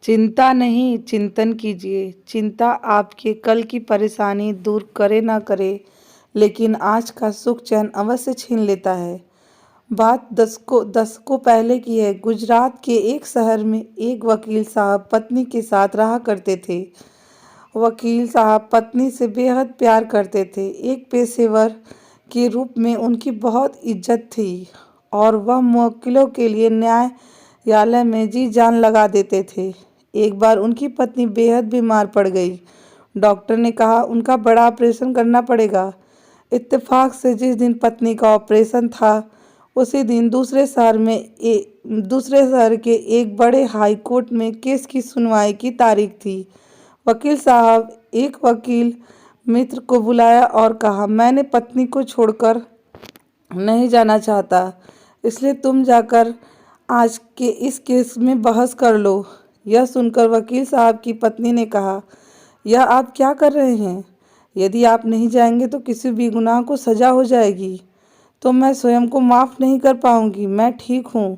चिंता नहीं, चिंतन कीजिए। चिंता आपके कल की परेशानी दूर करे ना करे, लेकिन आज का सुख चैन अवश्य छीन लेता है। बात दशकों पहले की है। गुजरात के एक शहर में एक वकील साहब पत्नी के साथ रहा करते थे। वकील साहब पत्नी से बेहद प्यार करते थे। एक पेशेवर के रूप में उनकी बहुत इज्जत थी और वह मुवक्किलों के लिए न्यायालय में जी जान लगा देते थे। एक बार उनकी पत्नी बेहद बीमार पड़ गई। डॉक्टर ने कहा उनका बड़ा ऑपरेशन करना पड़ेगा। इत्तेफाक से जिस दिन पत्नी का ऑपरेशन था, उसी दिन दूसरे शहर के एक बड़े हाई कोर्ट में केस की सुनवाई की तारीख थी। वकील साहब एक वकील मित्र को बुलाया और कहा, मैंने पत्नी को छोड़कर नहीं जाना चाहता, इसलिए तुम जाकर आज के इस केस में बहस कर लो। यह सुनकर वकील साहब की पत्नी ने कहा, यह आप क्या कर रहे हैं? यदि आप नहीं जाएंगे तो किसी बेगुनाह को सजा हो जाएगी, तो मैं स्वयं को माफ़ नहीं कर पाऊंगी। मैं ठीक हूँ,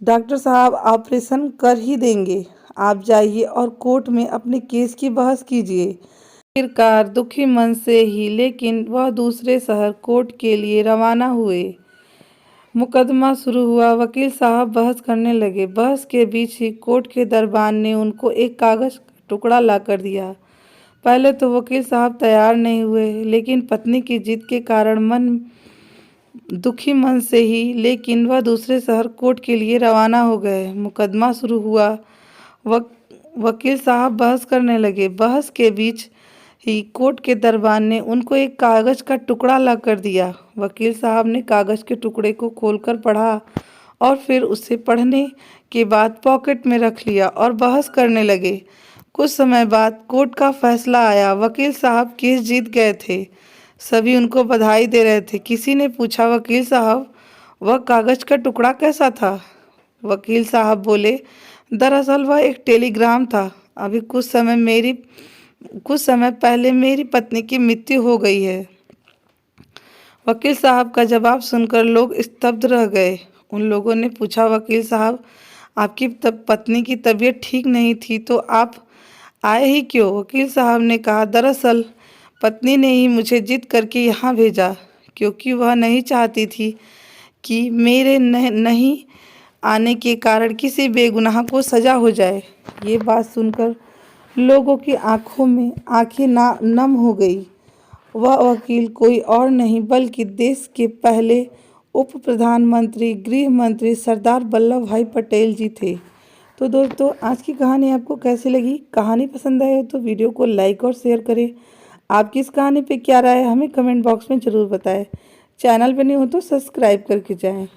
डॉक्टर साहब ऑपरेशन कर ही देंगे। आप जाइए और कोर्ट में अपने केस की बहस कीजिए। आखिरकार दुखी मन से ही लेकिन वह दूसरे शहर कोर्ट के लिए रवाना हुए। मुकदमा शुरू हुआ। वकील साहब बहस करने लगे। बहस के बीच ही कोर्ट के दरबान ने उनको एक कागज का टुकड़ा ला कर दिया। पहले तो वकील साहब तैयार नहीं हुए, लेकिन पत्नी की जिद के कारण दुखी मन से ही लेकिन वह दूसरे शहर कोर्ट के लिए रवाना हो गए। मुकदमा शुरू हुआ। वकील साहब बहस करने लगे। बहस के बीच ही कोर्ट के दरबान ने उनको एक कागज का टुकड़ा ला कर दिया। वकील साहब ने कागज के टुकड़े को खोलकर पढ़ा और फिर उसे पढ़ने के बाद पॉकेट में रख लिया और बहस करने लगे। कुछ समय बाद कोर्ट का फैसला आया। वकील साहब केस जीत गए थे। सभी उनको बधाई दे रहे थे। किसी ने पूछा, वकील साहब वह कागज का टुकड़ा कैसा था? वकील साहब बोले, दरअसल वह एक टेलीग्राम था। अभी कुछ समय पहले मेरी पत्नी की मृत्यु हो गई है। वकील साहब का जवाब सुनकर लोग स्तब्ध रह गए। उन लोगों ने पूछा, वकील साहब आपकी पत्नी की तबीयत ठीक नहीं थी, तो आप आए ही क्यों? वकील साहब ने कहा, दरअसल पत्नी ने ही मुझे जिद करके यहाँ भेजा, क्योंकि वह नहीं चाहती थी कि मेरे नहीं आने के कारण किसी बेगुनाह को सजा हो जाए। ये बात सुनकर लोगों की आंखें नम हो गई। वह वकील कोई और नहीं बल्कि देश के पहले उप प्रधानमंत्री गृह मंत्री सरदार वल्लभ भाई पटेल जी थे। तो दोस्तों, आज की कहानी आपको कैसी लगी? कहानी पसंद आए हो तो वीडियो को लाइक और शेयर करें। आपकी इस कहानी पे क्या राय है हमें कमेंट बॉक्स में ज़रूर बताएं। चैनल पे नहीं हो तो सब्सक्राइब करके जाएं।